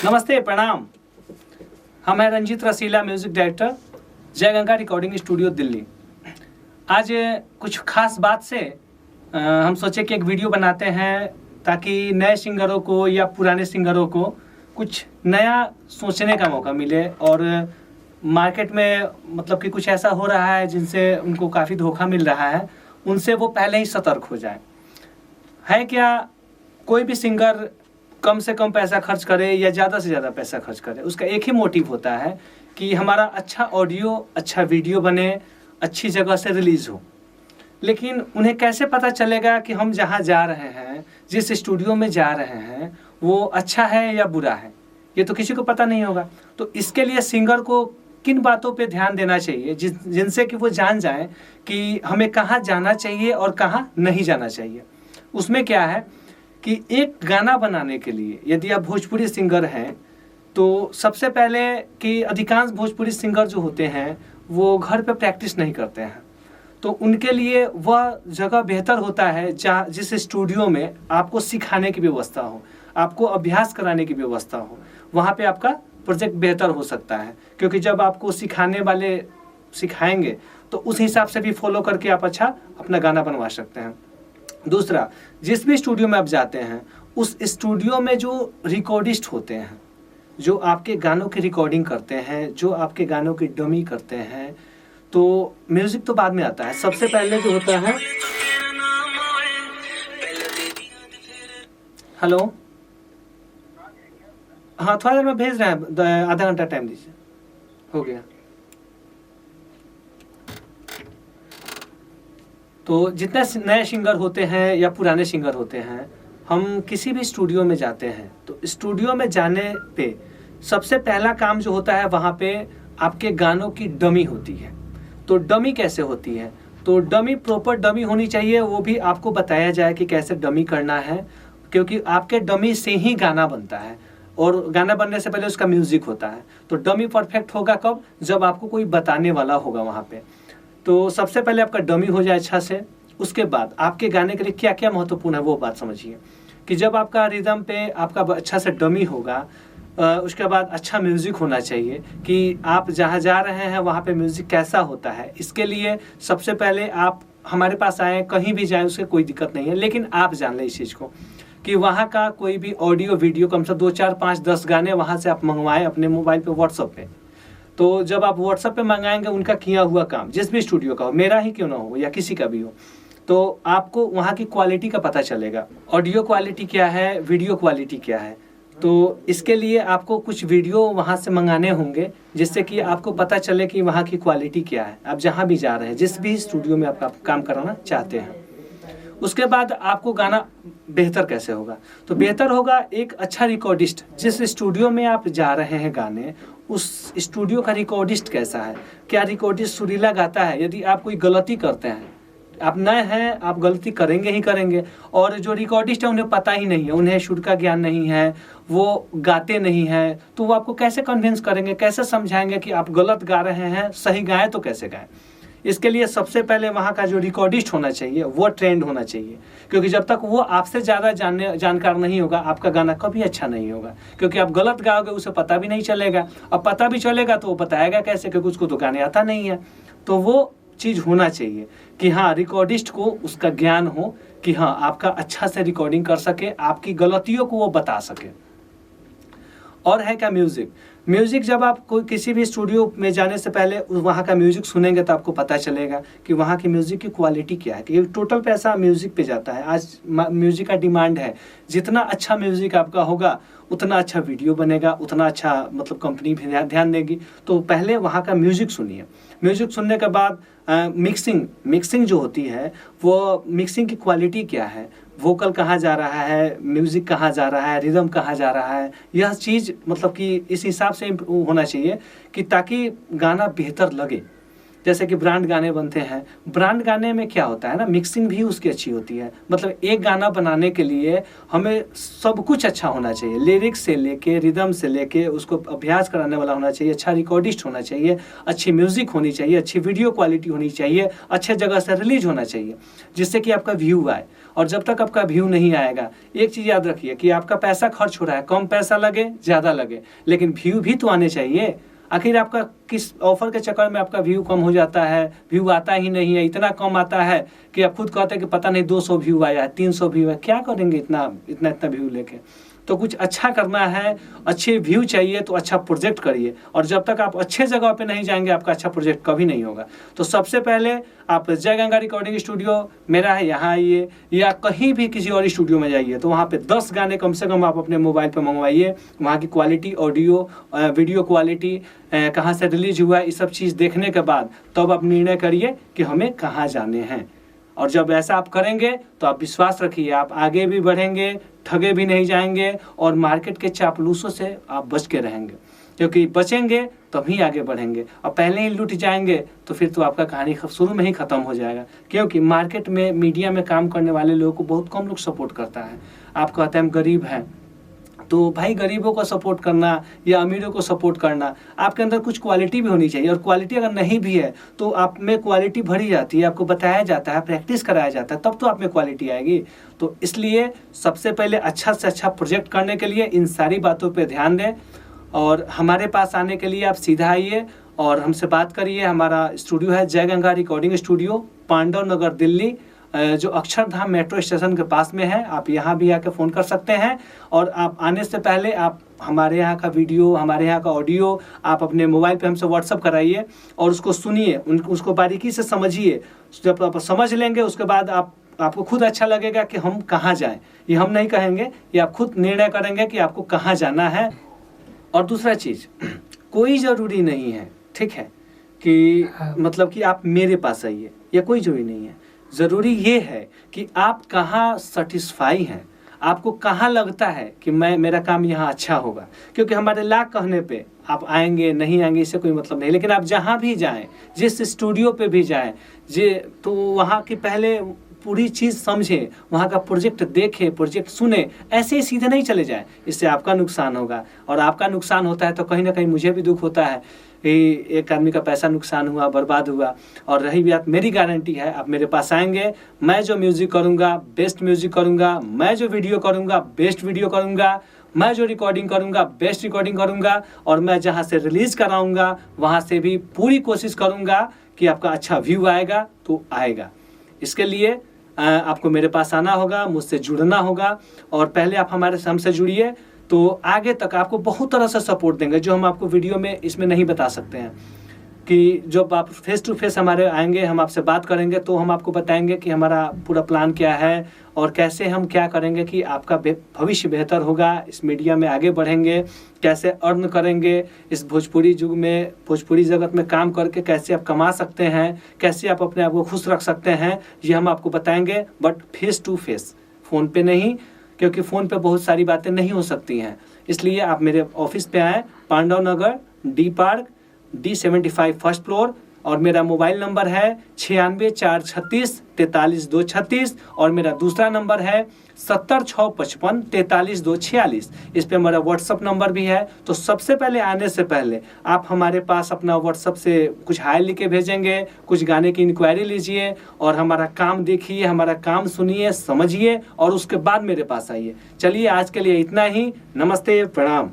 नमस्ते, प्रणाम। हम हैं रंजीत रसीला, म्यूजिक डायरेक्टर, जय गंगा रिकॉर्डिंग स्टूडियो दिल्ली। आज कुछ खास बात से हम सोचे कि एक वीडियो बनाते हैं ताकि नए सिंगरों को या पुराने सिंगरों को कुछ नया सोचने का मौका मिले और मार्केट में मतलब कि कुछ ऐसा हो रहा है जिनसे उनको काफ़ी धोखा मिल रहा है, उनसे वो पहले ही सतर्क हो जाए। है क्या, कोई भी सिंगर कम से कम पैसा खर्च करे या ज़्यादा से ज़्यादा पैसा खर्च करे, उसका एक ही मोटिव होता है कि हमारा अच्छा ऑडियो, अच्छा वीडियो बने, अच्छी जगह से रिलीज़ हो। लेकिन उन्हें कैसे पता चलेगा कि हम जहाँ जा रहे हैं, जिस स्टूडियो में जा रहे हैं, वो अच्छा है या बुरा है? ये तो किसी को पता नहीं होगा। तो इसके लिए सिंगर को किन बातों पे ध्यान देना चाहिए जिनसे कि वो जान जाए कि हमें कहाँ जाना चाहिए और कहाँ नहीं जाना चाहिए। उसमें क्या है कि एक गाना बनाने के लिए यदि आप भोजपुरी सिंगर हैं तो सबसे पहले कि अधिकांश भोजपुरी सिंगर जो होते हैं वो घर पे प्रैक्टिस नहीं करते हैं, तो उनके लिए वह जगह बेहतर होता है जहाँ जिस स्टूडियो में आपको सिखाने की व्यवस्था हो, आपको अभ्यास कराने की व्यवस्था हो, वहाँ पे आपका प्रोजेक्ट बेहतर हो सकता है। क्योंकि जब आपको सिखाने वाले सिखाएंगे तो उस हिसाब से भी फॉलो करके आप अच्छा अपना गाना बनवा सकते हैं। दूसरा, जिस भी स्टूडियो में आप जाते हैं उस स्टूडियो में जो रिकॉर्डिस्ट होते हैं, जो आपके गानों की रिकॉर्डिंग करते हैं, जो आपके गानों की डमी करते हैं, तो म्यूजिक तो बाद में आता है। सबसे पहले जो होता है, हेलो, हाँ थोड़ा देर में भेज रहे हैं, आधा घंटा टाइम दीजिए, हो गया। तो जितने नए सिंगर होते हैं या पुराने सिंगर होते हैं, हम किसी भी स्टूडियो में जाते हैं तो स्टूडियो में जाने पे सबसे पहला काम जो होता है वहाँ पे आपके गानों की डमी होती है। तो डमी कैसे होती है? तो डमी प्रॉपर डमी होनी चाहिए, वो भी आपको बताया जाए कि कैसे डमी करना है, क्योंकि आपके डमी से ही गाना बनता है और गाना बनने से पहले उसका म्यूजिक होता है। तो डमी परफेक्ट होगा कब? जब आपको कोई बताने वाला होगा वहाँ पे। तो सबसे पहले आपका डमी हो जाए अच्छा से। उसके बाद आपके गाने के लिए क्या क्या महत्वपूर्ण है वो बात समझिए कि जब आपका रिदम पे आपका अच्छा से डमी होगा, उसके बाद अच्छा म्यूज़िक होना चाहिए कि आप जहाँ जा रहे हैं वहाँ पे म्यूज़िक कैसा होता है। इसके लिए सबसे पहले आप हमारे पास आएँ, कहीं भी जाएँ उससे कोई दिक्कत नहीं है, लेकिन आप जान लें इस चीज़ को कि वहाँ का कोई भी ऑडियो वीडियो कम से 2, 4, 5, 10 गाने वहाँ से आप मंगवाएं अपने मोबाइल पे, व्हाट्सअप पे। तो जब आप व्हाट्सएप पे मंगाएंगे उनका किया हुआ काम, जिस भी स्टूडियो का हो, मेरा ही क्यों ना हो या किसी का भी हो, तो आपको वहाँ की क्वालिटी का पता चलेगा। ऑडियो क्वालिटी क्या है, वीडियो क्वालिटी क्या है। तो इसके लिए आपको कुछ वीडियो वहाँ से मंगाने होंगे जिससे कि आपको पता चले कि वहाँ की क्वालिटी क्या है, आप जहाँ भी जा रहे हैं, जिस भी स्टूडियो में आप काम कराना चाहते हैं। उसके बाद आपको गाना बेहतर कैसे होगा? तो बेहतर होगा एक अच्छा रिकॉर्डिस्ट। जिस स्टूडियो में आप जा रहे हैं गाने, उस स्टूडियो का रिकॉर्डिस्ट कैसा है, क्या रिकॉर्डिस्ट सुरीला गाता है? यदि आप कोई गलती करते हैं, आप नए हैं, आप गलती करेंगे ही करेंगे, और जो रिकॉर्डिस्ट है उन्हें पता ही नहीं है, उन्हें सुर का ज्ञान नहीं है, वो गाते नहीं हैं, तो वो आपको कैसे कन्विंस करेंगे, कैसे समझाएंगे कि आप गलत गा रहे हैं, सही गाएं तो कैसे गाएं? इसके लिए सबसे पहले वहाँ का जो रिकॉर्डिस्ट होना चाहिए वो ट्रेंड होना चाहिए, क्योंकि जब तक वो आपसे ज़्यादा जानकार नहीं होगा आपका गाना कभी अच्छा नहीं होगा। क्योंकि आप गलत गाओगे उसे पता भी नहीं चलेगा, और पता भी चलेगा तो वो बताएगा कैसे, क्योंकि उसको तो गाने आता नहीं है। तो वो चीज़ होना चाहिए कि हाँ, रिकॉर्डिस्ट को उसका ज्ञान हो कि हाँ आपका अच्छा से रिकॉर्डिंग कर सके, आपकी गलतियों को वो बता सके। और है क्या म्यूज़िक? म्यूज़िक जब आप कोई किसी भी स्टूडियो में जाने से पहले वहाँ का म्यूज़िक सुनेंगे तो आपको पता चलेगा कि वहाँ की म्यूज़िक की क्वालिटी क्या है, कि टोटल पैसा म्यूज़िक पे जाता है। आज म्यूज़िक का डिमांड है, जितना अच्छा म्यूज़िक आपका होगा उतना अच्छा वीडियो बनेगा, उतना अच्छा मतलब कंपनी भी ध्यान देगी। तो पहले वहाँ का म्यूज़िक सुनिए। म्यूज़िक सुनने के बाद मिक्सिंग जो होती है, वो मिक्सिंग की क्वालिटी क्या है, वोकल कहाँ जा रहा है, म्यूज़िक कहाँ जा रहा है, रिदम कहाँ जा रहा है, यह चीज़ मतलब कि इस हिसाब से होना चाहिए कि ताकि गाना बेहतर लगे। जैसे कि ब्रांड गाने बनते हैं, ब्रांड गाने में क्या होता है ना, मिक्सिंग भी उसकी अच्छी होती है। मतलब एक गाना बनाने के लिए हमें सब कुछ अच्छा होना चाहिए, लिरिक्स से लेके, रिदम से लेके, उसको अभ्यास कराने वाला होना चाहिए, अच्छा रिकॉर्डिस्ट होना चाहिए, अच्छी म्यूज़िक होनी चाहिए, अच्छी वीडियो क्वालिटी होनी चाहिए, अच्छे जगह से रिलीज होना चाहिए, जिससे कि आपका व्यू आए। और जब तक आपका व्यू नहीं आएगा, एक चीज़ याद रखिए कि आपका पैसा खर्च हो रहा है, कम पैसा लगे ज़्यादा लगे, लेकिन व्यू भी तो आने चाहिए। आखिर आपका किस ऑफर के चक्कर में आपका व्यू कम हो जाता है, व्यू आता ही नहीं है, इतना कम आता है कि आप खुद कहते हैं कि पता नहीं 200 व्यू आया है, 300 व्यू है, क्या करेंगे इतना व्यू लेके। तो कुछ अच्छा करना है, अच्छे व्यू चाहिए तो अच्छा प्रोजेक्ट करिए, और जब तक आप अच्छे जगह पे नहीं जाएंगे आपका अच्छा प्रोजेक्ट कभी नहीं होगा। तो सबसे पहले आप जय गंगा रिकॉर्डिंग स्टूडियो मेरा है, यहाँ आइए, या कहीं भी किसी और स्टूडियो में जाइए तो वहाँ पे 10 गाने कम से कम आप अपने मोबाइल पे मंगवाइए। वहाँ की क्वालिटी, ऑडियो वीडियो क्वालिटी, कहाँ से रिलीज हुआ है, ये सब चीज़ देखने के बाद तब आप निर्णय करिए कि हमें कहाँ जाने हैं। और जब ऐसा आप करेंगे तो आप विश्वास रखिए आप आगे भी बढ़ेंगे, ठगे भी नहीं जाएंगे, और मार्केट के चापलूसों से आप बच के रहेंगे, क्योंकि बचेंगे तभी आगे बढ़ेंगे। और पहले ही लूट जाएंगे तो फिर तो आपका कहानी शुरू में ही ख़त्म हो जाएगा, क्योंकि मार्केट में, मीडिया में काम करने वाले लोगों को बहुत कम लोग सपोर्ट करता है। आप कहते हैं हम गरीब हैं, तो भाई गरीबों को सपोर्ट करना या अमीरों को सपोर्ट करना, आपके अंदर कुछ क्वालिटी भी होनी चाहिए, और क्वालिटी अगर नहीं भी है तो आप में क्वालिटी भरी जाती है, आपको बताया जाता है, प्रैक्टिस कराया जाता है, तब तो आप में क्वालिटी आएगी। तो इसलिए सबसे पहले अच्छा से अच्छा प्रोजेक्ट करने के लिए इन सारी बातों पर ध्यान दें, और हमारे पास आने के लिए आप सीधा आइए और हमसे बात करिए। हमारा स्टूडियो है जय गंगा रिकॉर्डिंग स्टूडियो, पांडव नगर, दिल्ली, जो अक्षरधाम मेट्रो स्टेशन के पास में है। आप यहाँ भी आके फ़ोन कर सकते हैं, और आप आने से पहले आप हमारे यहाँ का वीडियो, हमारे यहाँ का ऑडियो आप अपने मोबाइल पे हमसे व्हाट्सअप कराइए और उसको सुनिए, उसको बारीकी से समझिए। जब आप समझ लेंगे उसके बाद आपको खुद अच्छा लगेगा कि हम कहाँ जाएं। ये हम नहीं कहेंगे, ये आप खुद निर्णय करेंगे कि आपको कहाँ जाना है। और दूसरा चीज़, कोई ज़रूरी नहीं है, ठीक है, कि मतलब कि आप मेरे पास आइए, या कोई ज़रूरी नहीं है। ज़रूरी ये है कि आप कहाँ सेटिस्फाई हैं, आपको कहाँ लगता है कि मेरा काम यहाँ अच्छा होगा। क्योंकि हमारे लाख कहने पे आप आएंगे नहीं आएंगे इससे कोई मतलब नहीं, लेकिन आप जहाँ भी जाएं, जिस स्टूडियो पे भी जाएं, तो वहाँ की पहले पूरी चीज़ समझें, वहाँ का प्रोजेक्ट देखें, प्रोजेक्ट सुने, ऐसे ही सीधे नहीं चले जाएं, इससे आपका नुकसान होगा। और आपका नुकसान होता है तो कहीं ना कहीं मुझे भी दुख होता है कि एक आदमी का पैसा नुकसान हुआ, बर्बाद हुआ। और रही बात, मेरी गारंटी है आप मेरे पास आएंगे, मैं जो म्यूज़िक करूँगा बेस्ट म्यूज़िक करूँगा, मैं जो वीडियो करूँगा बेस्ट वीडियो करूँगा, मैं जो रिकॉर्डिंग करूँगा बेस्ट रिकॉर्डिंग करूँगा, और मैं जहाँ से रिलीज़ कराऊँगा वहाँ से भी पूरी कोशिश करूँगा कि आपका अच्छा व्यू आएगा तो आएगा। इसके लिए आपको मेरे पास आना होगा, मुझसे जुड़ना होगा, और पहले आप हमसे जुड़िए तो आगे तक आपको बहुत तरह से सपोर्ट देंगे, जो हम आपको वीडियो में इसमें नहीं बता सकते हैं। कि जब आप फेस टू फेस हमारे आएंगे, हम आपसे बात करेंगे, तो हम आपको बताएंगे कि हमारा पूरा प्लान क्या है और कैसे हम क्या करेंगे कि आपका भविष्य बेहतर होगा, इस मीडिया में आगे बढ़ेंगे, कैसे अर्न करेंगे, इस भोजपुरी युग में, भोजपुरी जगत में काम करके कैसे आप कमा सकते हैं, कैसे आप अपने आप को खुश रख सकते हैं, ये हम आपको बताएंगे, but face to face, phone पे नहीं, क्योंकि फ़ोन पे बहुत सारी बातें नहीं हो सकती हैं। इसलिए आप मेरे ऑफिस पे आएँ, Pandav Nagar, D park, D75 first floor, और मेरा मोबाइल नंबर है 9646343236, और मेरा दूसरा नंबर है 70655434246। इस पे मेरा व्हाट्सअप नंबर भी है। तो सबसे पहले आने से पहले आप हमारे पास अपना व्हाट्सअप से कुछ हाय लिख के भेजेंगे, कुछ गाने की इंक्वायरी लीजिए, और हमारा काम देखिए, हमारा काम सुनिए, समझिए, और उसके बाद मेरे पास आइए। चलिए आज के लिए इतना ही। नमस्ते, प्रणाम।